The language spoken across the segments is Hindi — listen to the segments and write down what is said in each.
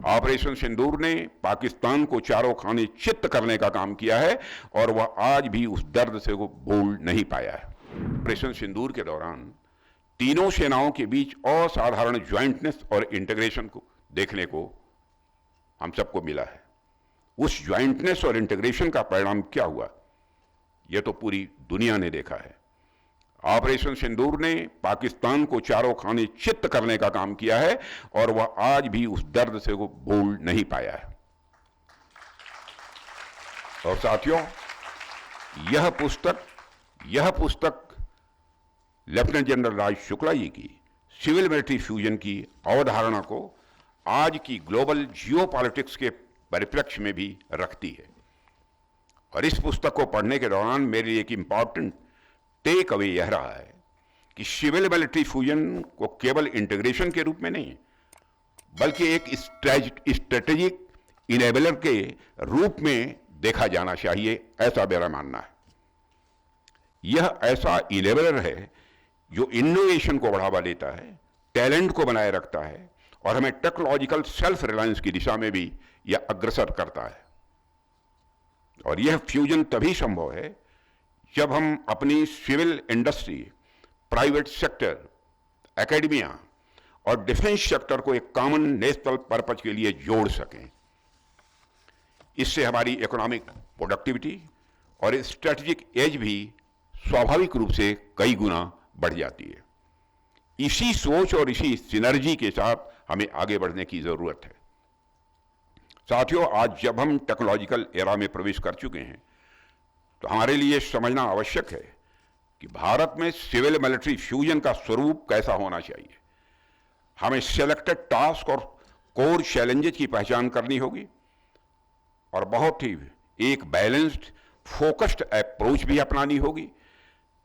ऑपरेशन सिंदूर ने पाकिस्तान को चारों खाने चित्त करने का काम किया है और वह आज भी उस दर्द से वो भूल नहीं पाया है। ऑपरेशन सिंदूर के दौरान तीनों सेनाओं के बीच असाधारण ज्वाइंटनेस और इंटीग्रेशन को देखने को हम सबको मिला है। उस ज्वाइंटनेस और इंटीग्रेशन का परिणाम क्या हुआ, यह तो पूरी दुनिया ने देखा है। ऑपरेशन सिंदूर ने पाकिस्तान को चारों खाने चित्त करने का काम किया है और वह आज भी उस दर्द से वो भूल नहीं पाया है। और साथियों, यह पुस्तक लेफ्टिनेंट जनरल राज शुक्ला जी की सिविल मिलिट्री फ्यूजन की अवधारणा को आज की ग्लोबल जियोपॉलिटिक्स के परिप्रेक्ष्य में भी रखती है। और इस पुस्तक को पढ़ने के दौरान मेरे लिए एक इंपॉर्टेंट टेक अवे यह रहा है कि सिविल मिलिट्री फ्यूजन को केवल इंटीग्रेशन के रूप में नहीं बल्कि एक स्ट्रेटेजिक इनेबलर के रूप में देखा जाना चाहिए, ऐसा मेरा मानना है। यह ऐसा इनेबलर है जो इनोवेशन को बढ़ावा देता है, टैलेंट को बनाए रखता है और हमें टेक्नोलॉजिकल सेल्फ रिलायंस की दिशा में भी यह अग्रसर करता है। और यह फ्यूजन तभी संभव है जब हम अपनी civil industry, private sector, academia और डिफेंस सेक्टर को एक कॉमन नेशनल पर्पज के लिए जोड़ सकें। इससे हमारी इकोनॉमिक प्रोडक्टिविटी और स्ट्रेटेजिक एज भी स्वाभाविक रूप से कई गुना बढ़ जाती है। इसी सोच और इसी सिनर्जी के साथ हमें आगे बढ़ने की जरूरत है। साथियों, आज जब हम टेक्नोलॉजिकल एरा में प्रवेश कर चुके हैं तो हमारे लिए समझना आवश्यक है कि भारत में सिविल मिलिट्री फ्यूजन का स्वरूप कैसा होना चाहिए। हमें सिलेक्टेड टास्क और कोर चैलेंजेस की पहचान करनी होगी और बहुत ही एक बैलेंस्ड, फोकस्ड अप्रोच भी अपनानी होगी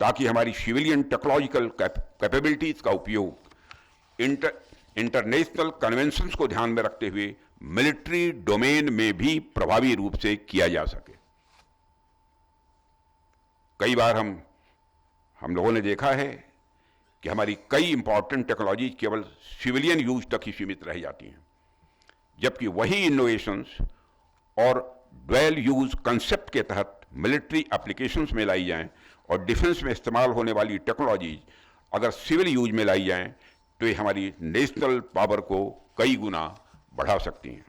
ताकि हमारी सिविलियन टेक्नोलॉजिकल कैपेबिलिटीज का उपयोग इंटरनेशनल कन्वेंशंस को ध्यान में रखते हुए मिलिट्री डोमेन में भी प्रभावी रूप से किया जा सके। कई बार हम लोगों ने देखा है कि हमारी कई इंपॉर्टेंट टेक्नोलॉजी केवल सिविलियन यूज तक ही सीमित रह जाती हैं, जबकि वही इनोवेशंस और ड्वेल यूज कंसेप्ट के तहत मिलिट्री एप्लीकेशंस में लाई जाएं और डिफेंस में इस्तेमाल होने वाली टेक्नोलॉजीज अगर सिविल यूज में लाई जाएं तो ये हमारी नेशनल पावर को कई गुना बढ़ा सकती हैं।